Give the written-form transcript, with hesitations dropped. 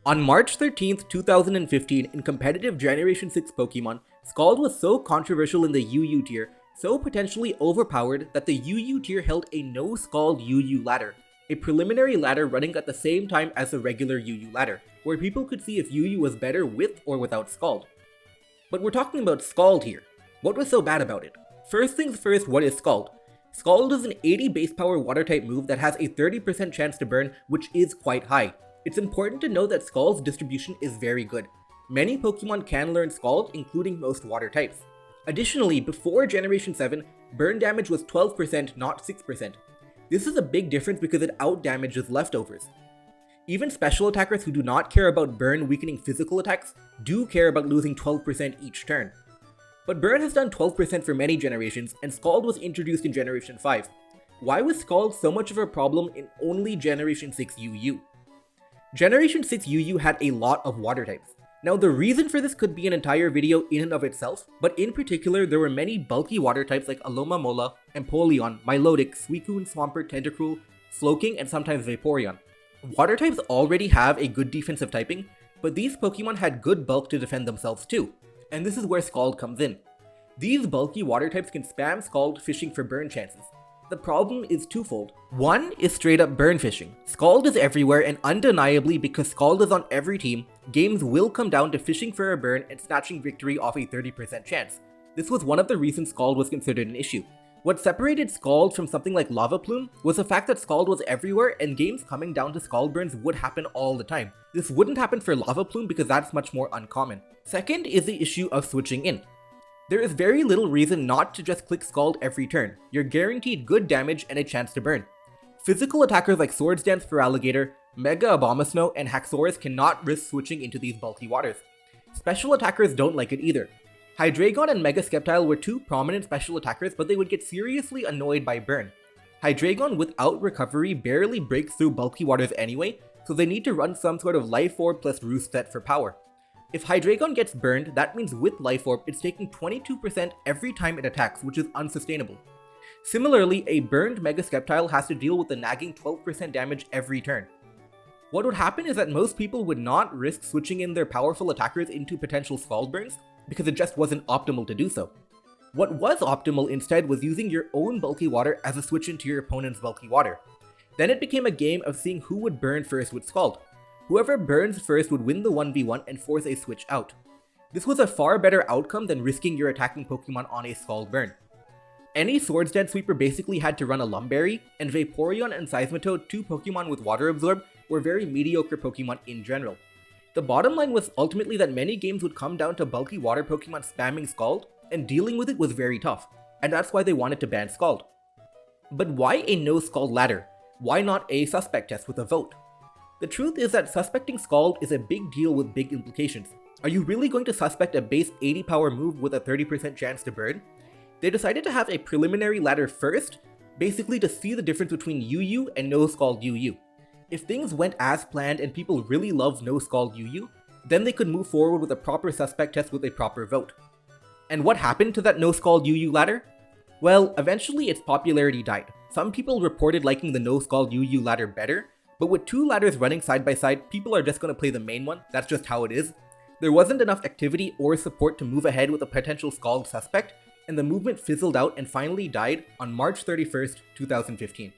On March 13th, 2015, in competitive Generation 6 Pokemon, Scald was so controversial in the UU tier, so potentially overpowered that the UU tier held a no Scald UU ladder, a preliminary ladder running at the same time as the regular UU ladder, where people could see if UU was better with or without Scald. But we're talking about Scald here. What was so bad about it? First things first, what is Scald? Scald is an 80 base power water type move that has a 30% chance to burn, which is quite high. It's important to note that Scald's distribution is very good. Many Pokemon can learn Scald, including most water types. Additionally, before Generation 7, burn damage was 12%, not 6%. This is a big difference because it out-damages leftovers. Even special attackers who do not care about burn weakening physical attacks do care about losing 12% each turn. But burn has done 12% for many generations, and Scald was introduced in Generation 5. Why was Scald so much of a problem in only Generation 6 UU? Generation 6 UU had a lot of water types. Now the reason for this could be an entire video in and of itself, but in particular there were many bulky water types like Alomomola, Empoleon, Milotic, Suicune, Swampert, Tentacruel, Slowking, and sometimes Vaporeon. Water types already have a good defensive typing, but these Pokemon had good bulk to defend themselves too. And this is where Scald comes in. These bulky water types can spam Scald fishing for burn chances. The problem is twofold. One is straight up burn fishing. Scald is everywhere, and undeniably because Scald is on every team, games will come down to fishing for a burn and snatching victory off a 30% chance. This was one of the reasons Scald was considered an issue. What separated Scald from something like Lava Plume was the fact that Scald was everywhere and games coming down to Scald burns would happen all the time. This wouldn't happen for Lava Plume because that's much more uncommon. Second is the issue of switching in. There is very little reason not to just click Scald every turn. You're guaranteed good damage and a chance to burn. Physical attackers like Swords Dance Feraligatr, Mega Abomasnow, and Haxorus cannot risk switching into these bulky waters. Special attackers don't like it either. Hydreigon and Mega Sceptile were two prominent special attackers, but they would get seriously annoyed by burn. Hydreigon without recovery barely breaks through bulky waters anyway, so they need to run some sort of Life Orb plus Roost set for power. If Hydreigon gets burned, that means with Life Orb, it's taking 22% every time it attacks, which is unsustainable. Similarly, a burned Mega Sceptile has to deal with the nagging 12% damage every turn. What would happen is that most people would not risk switching in their powerful attackers into potential Scald burns, because it just wasn't optimal to do so. What was optimal instead was using your own bulky water as a switch into your opponent's bulky water. Then it became a game of seeing who would burn first with Scald. Whoever burns first would win the 1v1 and force a switch out. This was a far better outcome than risking your attacking Pokemon on a Scald burn. Any Swords Dance sweeper basically had to run a Lumberry, and Vaporeon and Seismitoad, two Pokemon with Water Absorb, were very mediocre Pokemon in general. The bottom line was ultimately that many games would come down to bulky water Pokemon spamming Scald, and dealing with it was very tough, and that's why they wanted to ban Scald. But why a no Scald ladder? Why not a suspect test with a vote? The truth is that suspecting Scald is a big deal with big implications. Are you really going to suspect a base 80 power move with a 30% chance to burn? They decided to have a preliminary ladder first, basically to see the difference between UU and no Scald UU. If things went as planned and people really loved no Scald UU, then they could move forward with a proper suspect test with a proper vote. And what happened to that no Scald UU ladder? Well, eventually its popularity died. Some people reported liking the no Scald UU ladder better, but with two ladders running side by side, people are just going to play the main one, that's just how it is. There wasn't enough activity or support to move ahead with a potential Scald suspect, and the movement fizzled out and finally died on March 31st, 2015.